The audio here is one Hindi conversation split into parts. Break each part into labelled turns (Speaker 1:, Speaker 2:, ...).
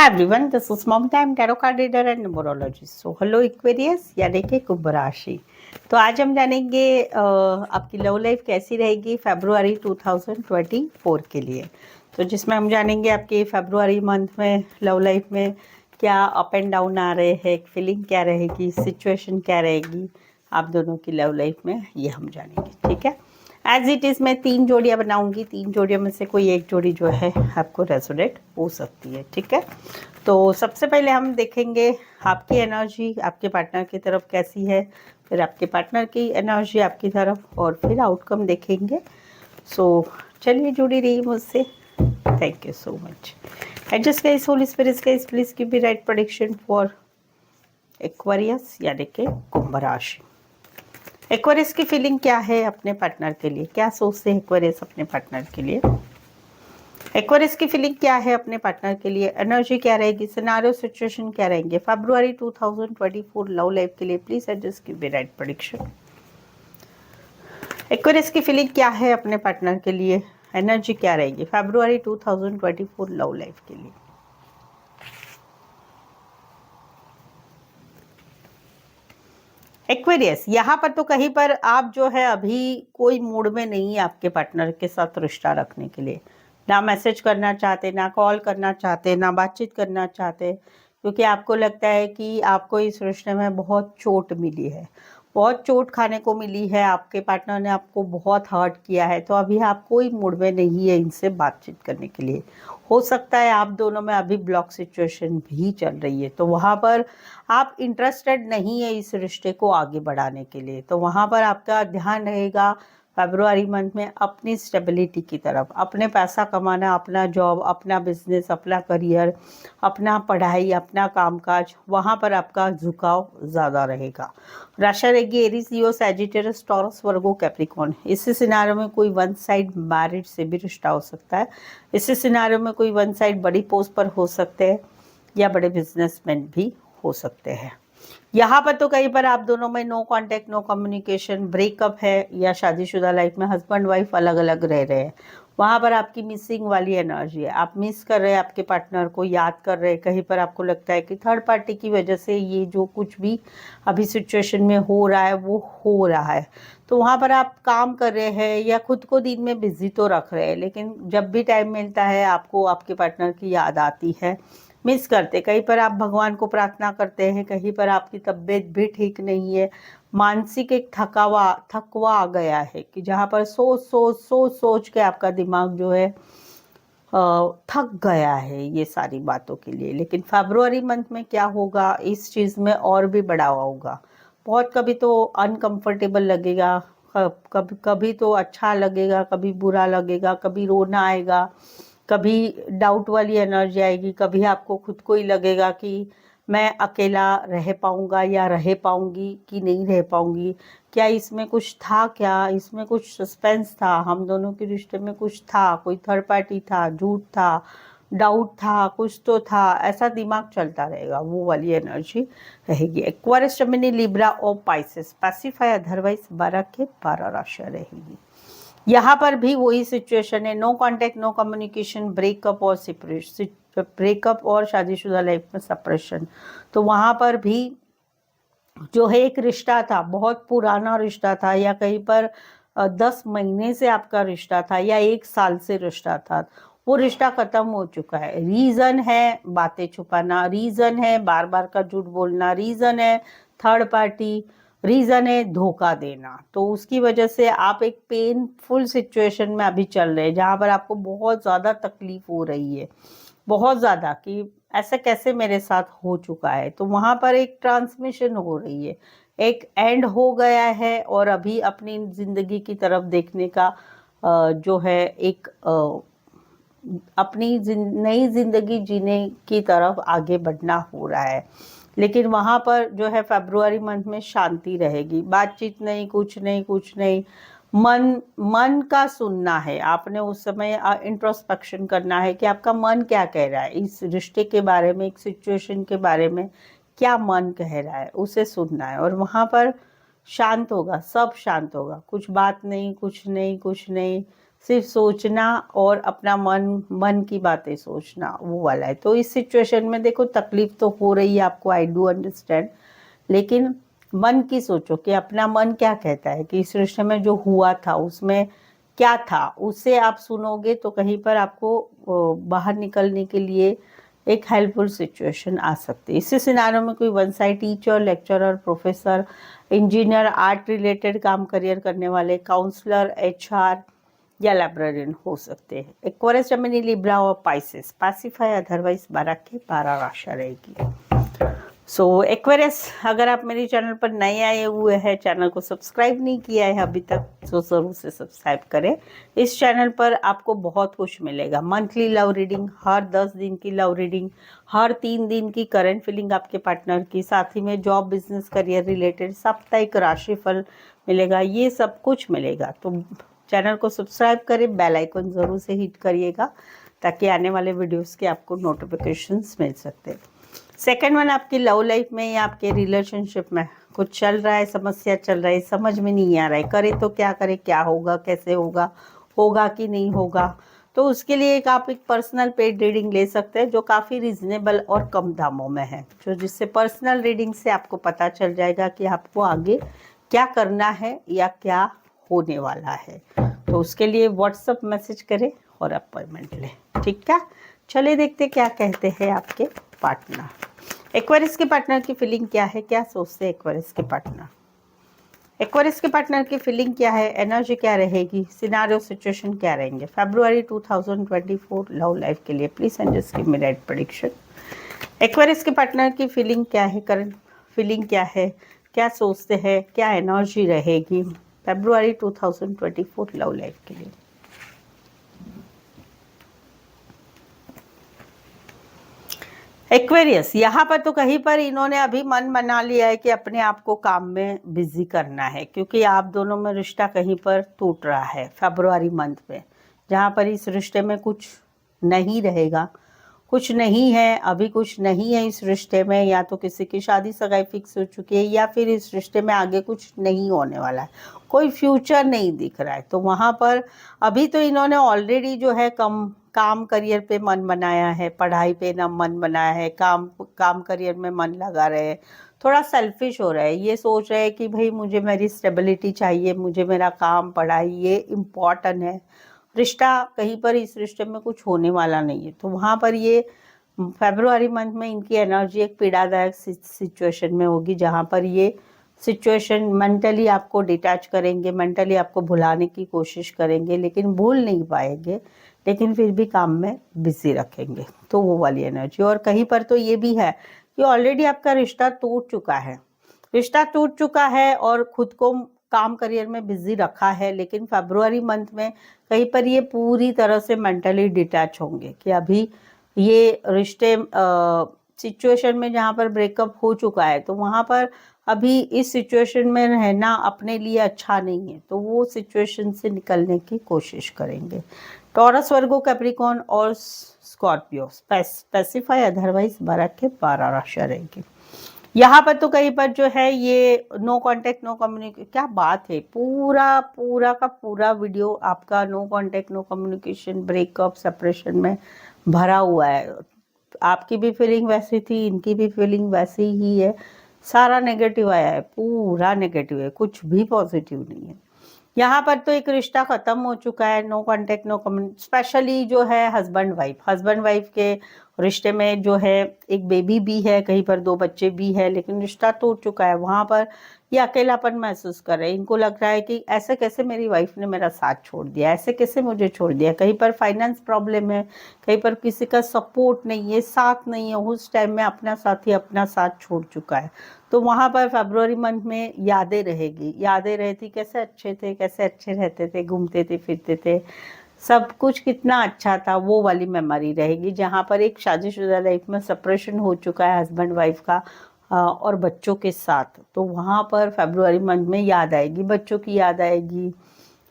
Speaker 1: Hi everyone, this is Mamta. I'm tarot card reader and numerologist. So hello Aquarius यानी कि कुंभ राशि। तो आज हम जानेंगे आपकी लव लाइफ कैसी रहेगी फरवरी 2024 के लिए। तो जिसमें हम जानेंगे आपकी फरवरी मंथ में लव लाइफ में क्या अप एंड डाउन आ रहे हैं, फीलिंग क्या रहेगी, सिचुएशन क्या रहेगी आप दोनों की लव लाइफ में, ये हम जानेंगे। ठीक है, एज इट इज़ मैं 3 जोड़ियाँ बनाऊंगी। 3 जोड़ियों में से कोई एक जोड़ी जो है आपको रेजोनेट हो सकती है। ठीक है, तो सबसे पहले हम देखेंगे आपकी एनर्जी आपके पार्टनर की तरफ कैसी है, फिर आपके पार्टनर की एनर्जी आपकी तरफ, और फिर आउटकम देखेंगे। सो चलिए जुड़ी रही मुझसे। Thank you so much. Adjust guys, holy spirits guys, please give me right prediction for Aquarius यानी कि कुंभ राशि। एक्वेरियस की फीलिंग क्या है अपने पार्टनर के लिए, क्या सोचते हैं एक्वेरियस अपने पार्टनर के लिए। एक्वेरियस की फीलिंग क्या है अपने पार्टनर के लिए, एनर्जी क्या रहेगी, सिनेरियो सिचुएशन क्या रहेंगे फरवरी 2024 लव लाइफ के लिए। Please adjust give me right prediction. Aquarius की फीलिंग क्या है अपने पार्टनर के लिए, एनर्जी क्या रहेगी फरवरी 2024 लव लाइफ के लिए। एक्वेरियस, यहाँ पर तो कहीं पर आप जो है अभी कोई मूड में नहीं है आपके पार्टनर के साथ रिश्ता रखने के लिए। ना मैसेज करना चाहते, ना कॉल करना चाहते, ना बातचीत करना चाहते, क्योंकि आपको लगता है कि आपको इस रिश्ते में बहुत चोट मिली है, बहुत चोट खाने को मिली है, आपके पार्टनर ने आपको बहुत हर्ट किया है। तो अभी आप कोई मूड में नहीं है इनसे बातचीत करने के लिए। हो सकता है आप दोनों में अभी ब्लॉक सिचुएशन भी चल रही है, तो वहाँ पर आप इंटरेस्टेड नहीं है इस रिश्ते को आगे बढ़ाने के लिए। तो वहाँ पर आपका ध्यान रहेगा फरवरी मंथ में अपनी स्टेबिलिटी की तरफ, अपने पैसा कमाना, अपना जॉब, अपना बिजनेस, अपना करियर, अपना पढ़ाई, अपना कामकाज, वहाँ पर आपका झुकाव ज़्यादा रहेगा। राशि रहेगी एरीज, लियो, सैजिटेरियस, टॉरस, वर्गो, कैप्रिकॉर्न। इसी सिनारियों में कोई वन साइड मैरिज से भी रिश्ता हो सकता है। इसी सिनारियों में कोई वन साइड बड़ी पोस्ट पर हो सकते हैं या बड़े बिजनेसमैन भी हो सकते हैं। यहाँ पर तो कहीं पर आप दोनों में no contact, no communication, breakup है, या शादीशुदा लाइफ में हस्बैंड वाइफ अलग अलग रह रहे हैं। वहाँ पर आपकी मिसिंग वाली एनर्जी है, आप मिस कर रहे हैं आपके पार्टनर को, याद कर रहे हैं। कहीं पर आपको लगता है कि थर्ड पार्टी की वजह से ये जो कुछ भी अभी सिचुएशन में हो रहा है वो हो रहा है। तो वहाँ पर आप काम कर रहे हैं या खुद को दिन में बिजी तो रख रहे हैं, लेकिन जब भी टाइम मिलता है आपको आपके पार्टनर की याद आती है, मिस करते। कहीं पर आप भगवान को प्रार्थना करते हैं, कहीं पर आपकी तबीयत भी ठीक नहीं है, मानसिक एक थकवा आ गया है कि जहाँ पर सोच के आपका दिमाग जो है थक गया है ये सारी बातों के लिए। लेकिन फरवरी मंथ में क्या होगा, इस चीज़ में और भी बढ़ावा होगा। बहुत कभी तो अनकंफर्टेबल लगेगा, कभी कभी तो अच्छा लगेगा, कभी बुरा लगेगा, कभी रोना आएगा, कभी डाउट वाली एनर्जी आएगी, कभी आपको खुद को ही लगेगा कि मैं अकेला रह पाऊंगा या रह पाऊंगी कि नहीं रह पाऊंगी, क्या इसमें कुछ था, क्या इसमें कुछ सस्पेंस था, हम दोनों के रिश्ते में कुछ था, कोई थर्ड पार्टी था, झूठ था, डाउट था, कुछ तो था, ऐसा दिमाग चलता रहेगा। वो वाली एनर्जी रहेगी। एक्वारियस, जेमिनी, लिब्रा और पाइसेस, पैसिफाई अदरवाइज 12 के 12 राशि रहेगी। यहाँ पर भी वही सिचुएशन है, no contact, no communication, breakup और सेपरेशन, ब्रेकअप और शादीशुदा लाइफ में सेपरेशन। तो वहाँ पर भी जो है एक रिश्ता था, बहुत पुराना रिश्ता था, या कहीं पर 10 महीने से आपका रिश्ता था या 1 साल से रिश्ता था, वो रिश्ता खत्म हो चुका है। रीजन है बातें छुपाना, रीजन है बार बार का झूठ बोलना, रीजन है थर्ड पार्टी, रीजन है धोखा देना। तो उसकी वजह से आप एक पेनफुल सिचुएशन में अभी चल रहे हैं, जहाँ पर आपको बहुत ज़्यादा तकलीफ हो रही है, बहुत ज़्यादा, कि ऐसा कैसे मेरे साथ हो चुका है। तो वहाँ पर एक ट्रांसमिशन हो रही है, एक एंड हो गया है, और अभी अपनी ज़िंदगी की तरफ देखने का जो है एक अपनी नई ज़िंदगी जीने की तरफ आगे बढ़ना हो रहा है। लेकिन वहाँ पर जो है फरवरी मंथ में शांति रहेगी, बातचीत नहीं, कुछ नहीं, कुछ नहीं। मन का सुनना है आपने, उस समय इंट्रोस्पेक्शन करना है कि आपका मन क्या कह रहा है इस रिश्ते के बारे में, एक सिचुएशन के बारे में, क्या मन कह रहा है उसे सुनना है। और वहाँ पर शांत होगा, सब शांत होगा, कुछ बात नहीं, कुछ नहीं, कुछ नहीं, सिर्फ सोचना और अपना मन की बातें सोचना, वो वाला है। तो इस सिचुएशन में देखो तकलीफ तो हो रही है आपको, आई डू अंडरस्टैंड, लेकिन मन की सोचो कि अपना मन क्या कहता है, कि इस रिश्ते में जो हुआ था उसमें क्या था, उससे आप सुनोगे तो कहीं पर आपको बाहर निकलने के लिए एक हेल्पफुल सिचुएशन आ सकती है। इसी सिनारियो में कोई one side teacher, lecturer, professor, engineer, art related काम करियर करने वाले, काउंसलर, एचआर या लाइब्रेरियन हो सकते हैं। एक्वेरियस, जेमिनी, लिब्रा और पाइसेस पैसिफाई, अदरवाइज 12 के 12 राशि रहेगी। सो एक्वेरियस, अगर आप मेरे चैनल पर नए आए हुए हैं, चैनल को सब्सक्राइब नहीं किया है अभी तक, तो ज़रूर से सब्सक्राइब करें। इस चैनल पर आपको बहुत कुछ मिलेगा। मंथली लव रीडिंग, हर 10 दिन की लव रीडिंग, हर 3 दिन की करंट फीलिंग आपके पार्टनर की, साथ ही में जॉब, बिजनेस, करियर रिलेटेड साप्ताहिक राशिफल मिलेगा, ये सब कुछ मिलेगा। तो चैनल को सब्सक्राइब करें, बेल आइकन ज़रूर से हिट करिएगा ताकि आने वाले वीडियोस के आपको नोटिफिकेशंस मिल सकते हैं। सेकंड वन, आपकी लव लाइफ में या आपके रिलेशनशिप में कुछ चल रहा है, समस्या चल रही है, समझ में नहीं आ रहा है, करे तो क्या करे, क्या होगा, कैसे होगा, होगा कि नहीं होगा। तो उसके लिए आप एक पर्सनल पेड रीडिंग ले सकते हैं जो काफ़ी रिजनेबल और कम दामों में है, जो जिससे पर्सनल रीडिंग से आपको पता चल जाएगा कि आपको आगे क्या करना है या क्या होने वाला है। तो उसके लिए व्हाट्सअप मैसेज करें और अपॉइंटमेंट लें, ठीक है। चलिए देखते क्या कहते हैं आपके पार्टनर। एक्वेरियस के पार्टनर की फीलिंग क्या है, क्या सोचते हैं एक्वेरियस के पार्टनर। एक्वेरियस के पार्टनर की फीलिंग क्या है, एनर्जी क्या रहेगी, सिनारियो सिचुएशन क्या रहेंगे फरवरी 2024 लव लाइफ के लिए। Please and just give me right prediction. Aquarius के पार्टनर की फीलिंग क्या है, करंट फीलिंग क्या है, क्या सोचते हैं, क्या एनर्जी रहेगी फरवरी 2024 लव लाइफ के लिए। एक्वेरियस, यहाँ पर तो कहीं पर इन्होंने अभी मन बना लिया है कि अपने आप को काम में बिजी करना है, क्योंकि आप दोनों में रिश्ता कहीं पर टूट रहा है फरवरी मंथ में, जहाँ पर इस रिश्ते में कुछ नहीं रहेगा, कुछ नहीं है, अभी कुछ नहीं है इस रिश्ते में, या तो किसी की शादी सगाई फिक्स हो चुकी है या फिर इस रिश्ते में आगे कुछ नहीं होने वाला है, कोई फ्यूचर नहीं दिख रहा है। तो वहाँ पर अभी तो इन्होंने ऑलरेडी जो है काम करियर पे मन बनाया है, पढ़ाई पे ना मन बनाया है, काम करियर में मन लगा रहे हैं, थोड़ा सेल्फिश हो रहा है, ये सोच रहे हैं कि भाई मुझे मेरी स्टेबिलिटी चाहिए, मुझे मेरा काम पढ़ाई ये इम्पॉर्टेंट है, रिश्ता कहीं पर इस रिश्ते में कुछ होने वाला नहीं है। तो वहाँ पर ये फरवरी मंथ में इनकी एनर्जी एक पीड़ादायक सिचुएशन में होगी, जहाँ पर ये सिचुएशन मेंटली आपको डिटैच करेंगे, मेंटली आपको भुलाने की कोशिश करेंगे, लेकिन भूल नहीं पाएंगे, लेकिन फिर भी काम में बिजी रखेंगे। तो वो वाली एनर्जी। और कहीं पर तो ये भी है कि ऑलरेडी आपका रिश्ता टूट चुका है, रिश्ता टूट चुका है और खुद को काम करियर में बिजी रखा है, लेकिन फरवरी मंथ में कहीं पर ये पूरी तरह से मेंटली डिटैच होंगे कि अभी ये रिश्ते सिचुएशन में जहाँ पर ब्रेकअप हो चुका है, तो वहाँ पर अभी इस सिचुएशन में रहना अपने लिए अच्छा नहीं है, तो वो सिचुएशन से निकलने की कोशिश करेंगे। टॉरस, वर्गो, कैप्रिकॉर्न और स्कॉर्पियो स्पेसिफाई, अदरवाइज 12 के 12 राशि रहेगी। यहाँ पर तो कहीं पर जो है ये नो कांटेक्ट नो कम्युनिकेशन, क्या बात है, पूरा का पूरा वीडियो आपका no contact no communication, breakup, separation में भरा हुआ है। आपकी भी फीलिंग वैसी थी, इनकी भी फीलिंग वैसी ही है, सारा नेगेटिव आया है, पूरा नेगेटिव है, कुछ भी पॉजिटिव नहीं है। यहाँ पर तो एक रिश्ता खत्म हो चुका है, no contact no communication, specially जो है हस्बैंड वाइफ के रिश्ते में जो है एक बेबी भी है, कहीं पर 2 बच्चे भी है, लेकिन रिश्ता टूट चुका है। वहाँ पर ये अकेलापन महसूस कर रहे हैं, इनको लग रहा है कि ऐसे कैसे मेरी वाइफ ने मेरा साथ छोड़ दिया, ऐसे कैसे मुझे छोड़ दिया। कहीं पर फाइनेंस प्रॉब्लम है, कहीं पर किसी का सपोर्ट नहीं है, साथ नहीं है, उस टाइम में अपना साथी अपना साथ छोड़ चुका है। तो वहाँ पर फरवरी मंथ में यादें रहेगी, यादें रहती, कैसे अच्छे थे, कैसे अच्छे रहते थे, घूमते थे, फिरते थे, सब कुछ कितना अच्छा था, वो वाली मेमोरी रहेगी। जहाँ पर एक शादीशुदा लाइफ में सेपरेशन हो चुका है हस्बैंड वाइफ का और बच्चों के साथ, तो वहाँ पर फरवरी मंथ में याद आएगी, बच्चों की याद आएगी,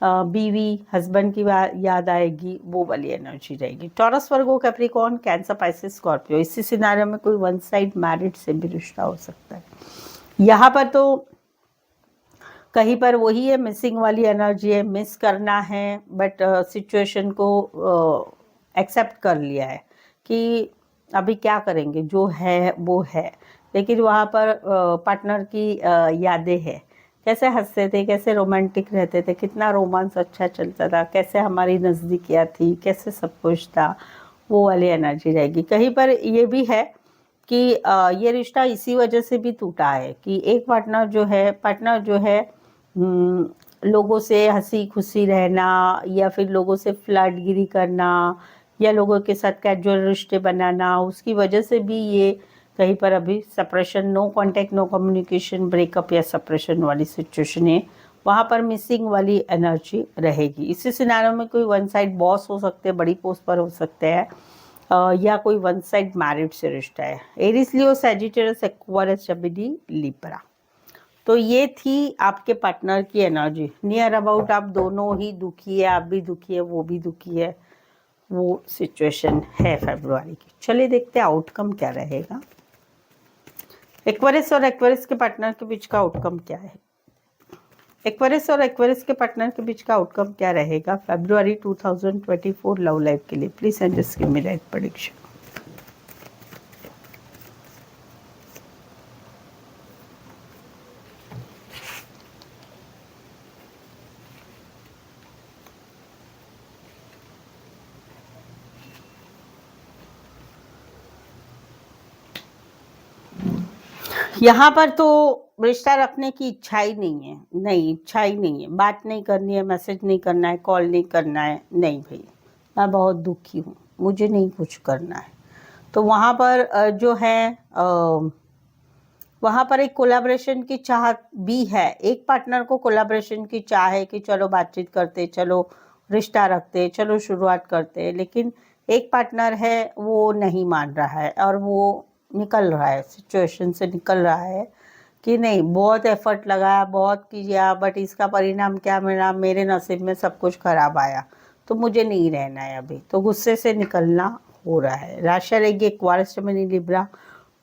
Speaker 1: बीवी हस्बैंड की याद आएगी, वो वाली एनर्जी रहेगी। टॉरस, वर्गो, कैप्रिकॉर्न, कैंसर, पाइसेस, स्कॉर्पियो, इसी सिनारियो में कोई वन साइड मैरिड से भी रिश्ता हो सकता है। यहाँ पर तो कहीं पर वही है, मिसिंग वाली एनर्जी है, मिस करना है, बट सिचुएशन को एक्सेप्ट कर लिया है कि अभी क्या करेंगे, जो है वो है। लेकिन वहाँ पर पार्टनर की यादें हैं, कैसे हंसते थे, कैसे रोमांटिक रहते थे, कितना रोमांस अच्छा चलता था, कैसे हमारी नज़दीकियाँ थी, कैसे सब कुछ था, वो वाली एनर्जी रहेगी। कहीं पर ये भी है कि ये रिश्ता इसी वजह से भी टूटा है कि एक पार्टनर जो है लोगों से हंसी खुशी रहना, या फिर लोगों से फ्लर्टगिरी करना, या लोगों के साथ कैजुअल रिश्ते बनाना, उसकी वजह से भी ये कहीं पर अभी separation, no contact, no communication, breakup या सेपरेशन वाली सिचुएशन है। वहाँ पर मिसिंग वाली एनर्जी रहेगी। इसी सिनेरियो में कोई वन साइड बॉस हो सकते हैं, बड़ी पोस्ट पर हो सकते हैं, या कोई वन साइड मैरिड से रिश्ता है। एरिस, लियो, सैजिटेरियस, एक्वारियस, जेमिनी, लिब्रा। तो ये थी आपके पार्टनर की एनर्जी। नियर अबाउट आप दोनों ही दुखी है, आप भी दुखी है, वो भी दुखी है, वो सिचुएशन है फरवरी की। चलिए देखते हैं आउटकम क्या रहेगा। एक्वेरियस और एक्वेरियस के पार्टनर के बीच का आउटकम क्या है। एक्वेरियस और एक्वेरियस के पार्टनर के बीच का आउटकम क्या रहेगा फरवरी 2024 लव लाइफ के लिए। Please and just give me right prediction. यहाँ पर तो रिश्ता रखने की इच्छा ही नहीं है, नहीं, इच्छा ही नहीं है, बात नहीं करनी है, मैसेज नहीं करना है, कॉल नहीं करना है, नहीं भाई मैं बहुत दुखी हूँ, मुझे नहीं कुछ करना है। तो वहाँ पर जो है वहाँ पर एक कोलैबोरेशन की चाहत भी है। एक पार्टनर को कोलैबोरेशन की चाह है कि चलो बातचीत करते, चलो रिश्ता रखते, चलो शुरुआत करते, लेकिन एक पार्टनर है वो नहीं मान रहा है और वो निकल रहा है, सिचुएशन से निकल रहा है कि नहीं, बहुत एफर्ट लगाया, बहुत किया, बट इसका परिणाम क्या मिला, मेरे नसीब में सब कुछ खराब आया, तो मुझे नहीं रहना है अभी, तो गुस्से से निकलना हो रहा है। राशि रहेगी एक्वारियस, जेमिनी, लिब्रा,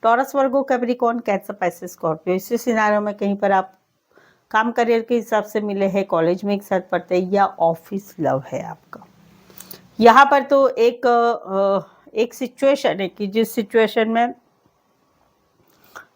Speaker 1: टॉरस, वर्गो, कैप्रिकॉर्न, कैंसर, पाइसेस, स्कॉर्पियो। इसी सिनारियो में कहीं पर आप काम करियर के हिसाब से मिले हैं, कॉलेज में एक साथ पढ़ते हैं, या ऑफिस लव है आपका। यहाँ पर तो एक सिचुएशन है कि जिस सिचुएशन में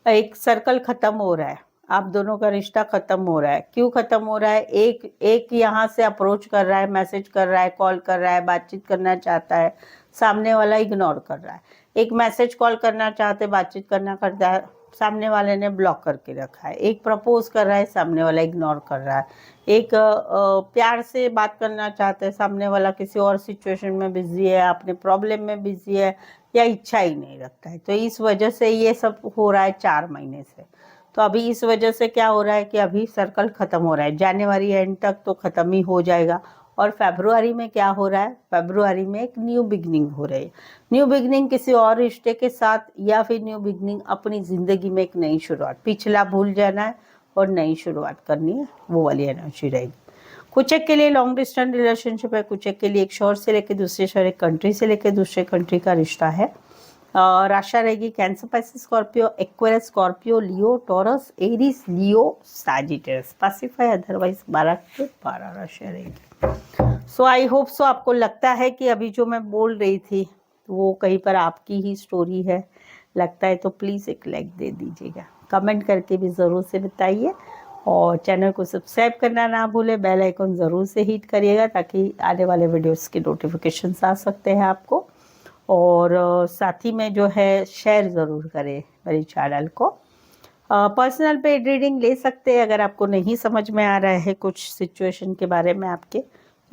Speaker 1: एक सर्कल खत्म हो रहा है, आप दोनों का रिश्ता खत्म हो रहा है। क्यों खत्म हो रहा है? एक यहाँ से अप्रोच कर रहा है, मैसेज कर रहा है, कॉल कर रहा है, बातचीत करना चाहता है, सामने वाला इग्नोर कर रहा है। एक मैसेज कॉल करना चाहते, बातचीत करना करता है, सामने वाले ने ब्लॉक करके रखा है। एक प्रपोज कर रहा है, सामने वाला इग्नोर कर रहा है। एक प्यार से बात करना चाहते हैं, सामने वाला किसी और सिचुएशन में बिजी है, अपने प्रॉब्लम में बिजी है, या इच्छा ही नहीं रखता है। तो इस वजह से ये सब हो रहा है 4 महीने से। तो अभी इस वजह से क्या हो रहा है कि अभी सर्कल ख़त्म हो रहा है, जनवरी एंड तक तो ख़त्म ही हो जाएगा। और फरवरी में क्या हो रहा है? फरवरी में एक न्यू बिगनिंग हो रही है। न्यू बिगनिंग किसी और रिश्ते के साथ, या फिर न्यू बिगनिंग अपनी ज़िंदगी में एक नई शुरुआत। पिछला भूल जाना है और नई शुरुआत करनी है, वो वाली एनर्जी रहेगी। कुछ एक के लिए लॉन्ग डिस्टेंस रिलेशनशिप है, कुछ एक के लिए एक शहर से लेकर दूसरे शहर, एक कंट्री से लेकर दूसरे कंट्री का रिश्ता है। राशि रहेगी Cancer, Pisces, Scorpio, Aquarius, Scorpio, Leo, Taurus, Aries, Leo, Sagittarius. Specify otherwise 12 के 12 राशि रहेगी। सो आई होप सो आपको लगता है कि अभी जो मैं बोल रही थी वो कहीं पर आपकी ही स्टोरी है। लगता है तो प्लीज़ एक लाइक दे दीजिएगा, कमेंट करके भी ज़रूर से बताइए, और चैनल को सब्सक्राइब करना ना भूलें, बेल आइकन ज़रूर से हिट करिएगा ताकि आने वाले वीडियोस के नोटिफिकेशंस आ सकते हैं आपको। और साथ ही में जो है शेयर ज़रूर करें मेरे चैनल को। पर्सनल पेड रीडिंग ले सकते हैं अगर आपको नहीं समझ में आ रहा है कुछ सिचुएशन के बारे में आपके,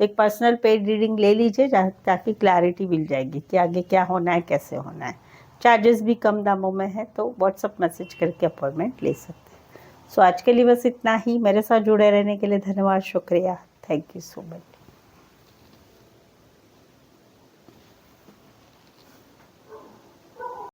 Speaker 1: एक पर्सनल पेड रीडिंग ले लीजिए ताकि क्लैरिटी मिल जाएगी कि आगे क्या होना है, कैसे होना है। चार्जेस भी कम दामों में है, तो व्हाट्सअप मैसेज करके अपॉइंटमेंट ले सकते हैं। सो आज के लिए बस इतना ही। मेरे साथ जुड़े रहने के लिए धन्यवाद, शुक्रिया, थैंक यू सो मच।